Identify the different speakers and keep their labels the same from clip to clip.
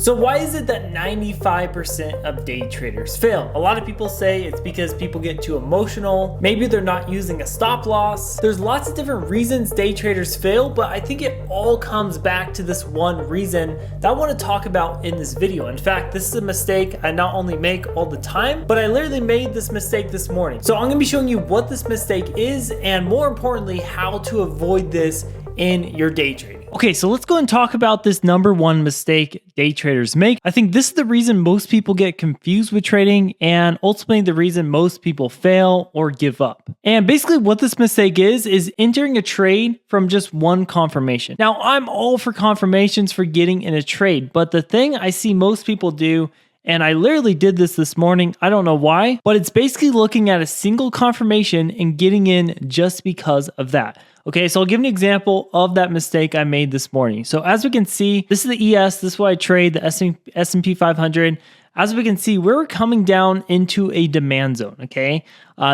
Speaker 1: So why is it that 95% of day traders fail? A lot of people say it's because people get too emotional. Maybe they're not using a stop loss. There's lots of different reasons day traders fail, but I think it all comes back to this one reason that I want to talk about in this video. In fact, this is a mistake I not only make all the time, but I literally made this mistake this morning. So I'm going to be showing you what this mistake is and more importantly, how to avoid this in your day trading. Okay, so let's go and talk about this number one mistake day traders make. I think this is the reason most people get confused with trading and ultimately the reason most people fail or give up. And basically what this mistake is entering a trade from just one confirmation. Now, I'm all for confirmations for getting in a trade, but the thing I see most people do, and I literally did this morning, I don't know why, but it's basically looking at a single confirmation and getting in just because of that. Okay, so I'll give an example of that mistake I made this morning. So as we can see, this is the ES, this is what I trade, the S&P 500. As we can see, we're coming down into a demand zone, okay?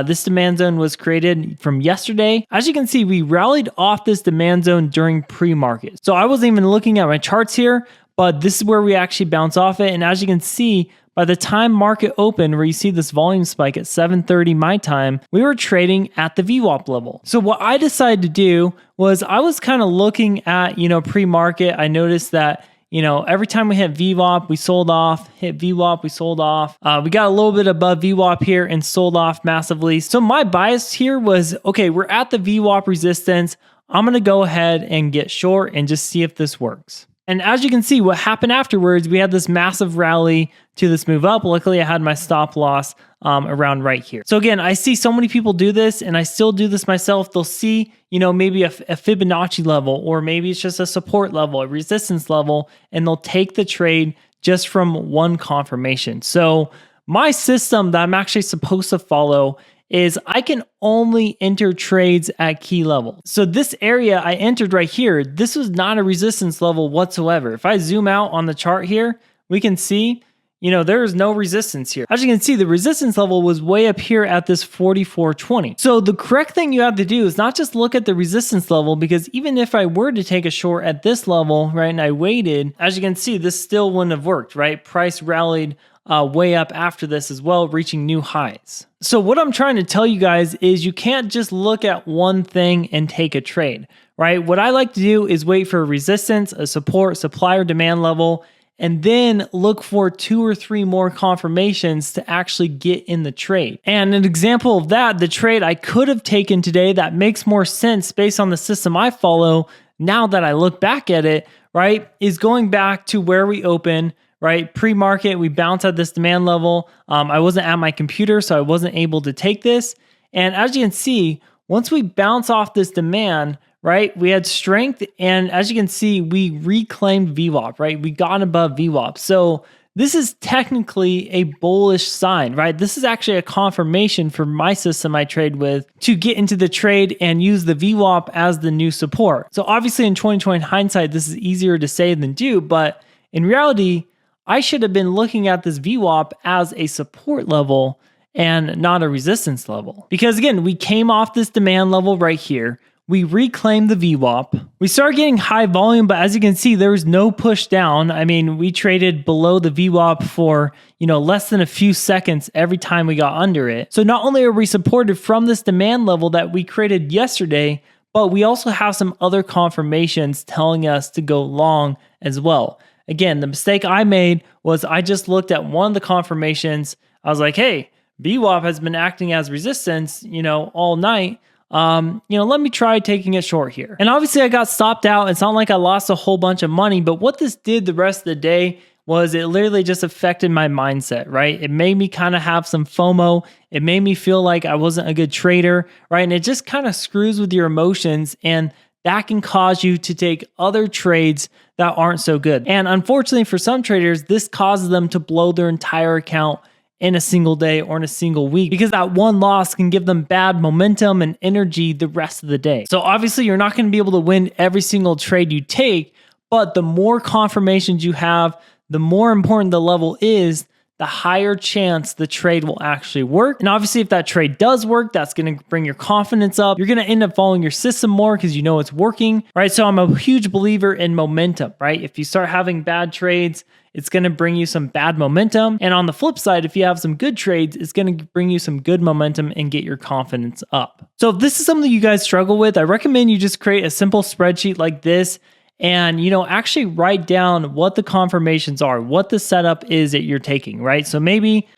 Speaker 1: This demand zone was created from yesterday. As you can see, we rallied off this demand zone during pre-market. So I wasn't even looking at my charts here, but this is where we actually bounce off it. And as you can see, by the time market opened, where you see this volume spike at 7:30 my time, we were trading at the VWAP level. So what I decided to do was I was kind of looking at, pre-market. I noticed that, every time we hit VWAP, we sold off, hit VWAP, we sold off. We got a little bit above VWAP here and sold off massively. So my bias here was, okay, we're at the VWAP resistance. I'm going to go ahead and get short and just see if this works. And as you can see, what happened afterwards, we had this massive rally to this move up. Luckily, I had my stop loss around right here. So again, I see so many people do this and I still do this myself. They'll see, maybe a Fibonacci level, or maybe it's just a support level, a resistance level, and they'll take the trade just from one confirmation. So my system that I'm actually supposed to follow is I can only enter trades at key levels. So this area I entered right here, this was not a resistance level whatsoever. If I zoom out on the chart here, we can see, there is no resistance here. As you can see, the resistance level was way up here at this 44.20. So the correct thing you have to do is not just look at the resistance level, because even if I were to take a short at this level, right, and I waited, as you can see, this still wouldn't have worked, right? Price rallied way up after this as well, reaching new highs. So what I'm trying to tell you guys is you can't just look at one thing and take a trade, right? What I like to do is wait for a resistance, a support, supply or demand level, and then look for 2 or 3 more confirmations to actually get in the trade. And an example of that, the trade I could have taken today that makes more sense based on the system I follow now that I look back at it, right, is going back to where we open, right? Pre-market, we bounced at this demand level. I wasn't at my computer, so I wasn't able to take this. And as you can see, once we bounce off this demand, right, we had strength. And as you can see, we reclaimed VWAP, right? We got above VWAP. So this is technically a bullish sign, right? This is actually a confirmation for my system I trade with to get into the trade and use the VWAP as the new support. So obviously in 2020 hindsight, this is easier to say than do, but in reality, I should have been looking at this VWAP as a support level and not a resistance level. Because again, we came off this demand level right here. We reclaimed the VWAP. We started getting high volume, but as you can see, there was no push down. I mean, we traded below the VWAP for, less than a few seconds every time we got under it. So not only are we supported from this demand level that we created yesterday, but we also have some other confirmations telling us to go long as well. Again, the mistake I made was I just looked at one of the confirmations. I was like, hey, VWAP has been acting as resistance, all night. Let me try taking it short here. And obviously I got stopped out. It's not like I lost a whole bunch of money, but what this did the rest of the day was it literally just affected my mindset, right? It made me kind of have some FOMO. It made me feel like I wasn't a good trader, right? And it just kind of screws with your emotions, and that can cause you to take other trades that aren't so good. And unfortunately for some traders, this causes them to blow their entire account in a single day or in a single week, because that one loss can give them bad momentum and energy the rest of the day. So obviously you're not going to be able to win every single trade you take, but the more confirmations you have, the more important the level is, the higher chance the trade will actually work. And obviously if that trade does work, that's going to bring your confidence up. You're going to end up following your system more because you know it's working, right? So I'm a huge believer in momentum, right? If you start having bad trades it's going to bring you some bad momentum. And on the flip side, if you have some good trades, it's going to bring you some good momentum and get your confidence up. So if this is something you guys struggle with, I recommend you just create a simple spreadsheet like this and, actually write down what the confirmations are, what the setup is that you're taking, right? So maybe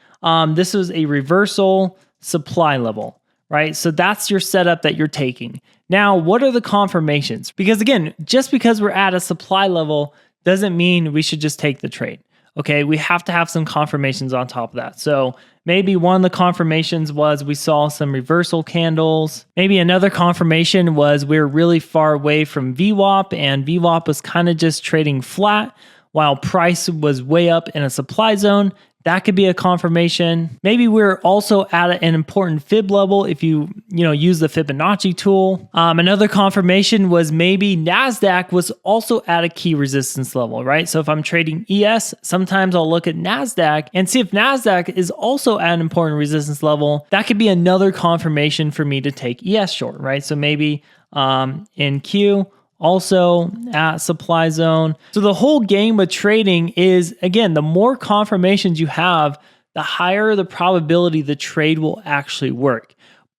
Speaker 1: this was a reversal supply level, right? So that's your setup that you're taking. Now, what are the confirmations? Because again, just because we're at a supply level doesn't mean we should just take the trade. Okay, we have to have some confirmations on top of that. So maybe one of the confirmations was we saw some reversal candles. Maybe another confirmation was we're really far away from VWAP and VWAP was kind of just trading flat while price was way up in a supply zone. That could be a confirmation. Maybe we're also at an important fib level if you use the Fibonacci tool. Another confirmation was maybe NASDAQ was also at a key resistance level, right? So if I'm trading ES, sometimes I'll look at NASDAQ and see if NASDAQ is also at an important resistance level. That could be another confirmation for me to take ES short, right? So maybe in Q, also at supply zone. So the whole game with trading is, again, the more confirmations you have, the higher the probability the trade will actually work.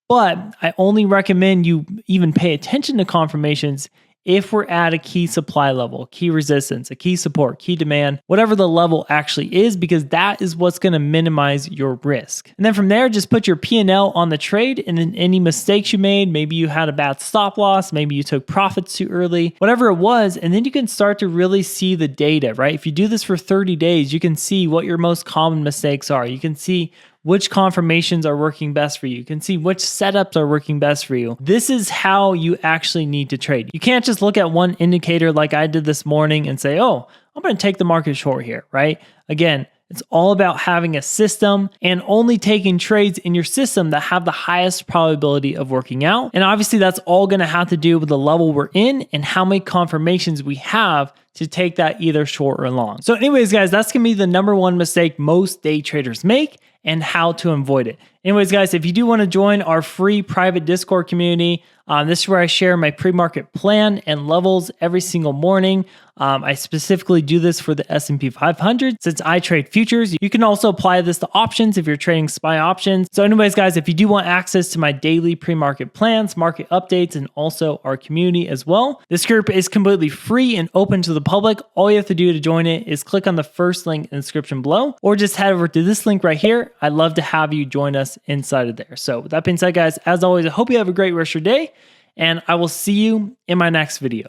Speaker 1: But I only recommend you even pay attention to confirmations if we're at a key supply level, key resistance, a key support, key demand, whatever the level actually is, because that is what's going to minimize your risk. And then from there, just put your P&L on the trade and then any mistakes you made, maybe you had a bad stop loss, maybe you took profits too early, whatever it was, and then you can start to really see the data, right? If you do this for 30 days, you can see what your most common mistakes are. You can see which confirmations are working best for you. You can see which setups are working best for you. This is how you actually need to trade. You can't just look at one indicator like I did this morning and say, oh, I'm going to take the market short here, right? Again, it's all about having a system and only taking trades in your system that have the highest probability of working out. And obviously that's all going to have to do with the level we're in and how many confirmations we have to take that either short or long. So anyways, guys, that's going to be the number one mistake most day traders make and how to avoid it. Anyways, guys, if you do want to join our free private Discord community, this is where I share my pre-market plan and levels every single morning. I specifically do this for the S&P 500 since I trade futures. You can also apply this to options if you're trading SPY options. So anyways, guys, if you do want access to my daily pre-market plans, market updates, and also our community as well, this group is completely free and open to the public. All you have to do to join it is click on the first link in the description below, or just head over to this link right here. I'd love to have you join us inside of there. So with that being said, guys, as always, I hope you have a great rest of your day, and I will see you in my next video.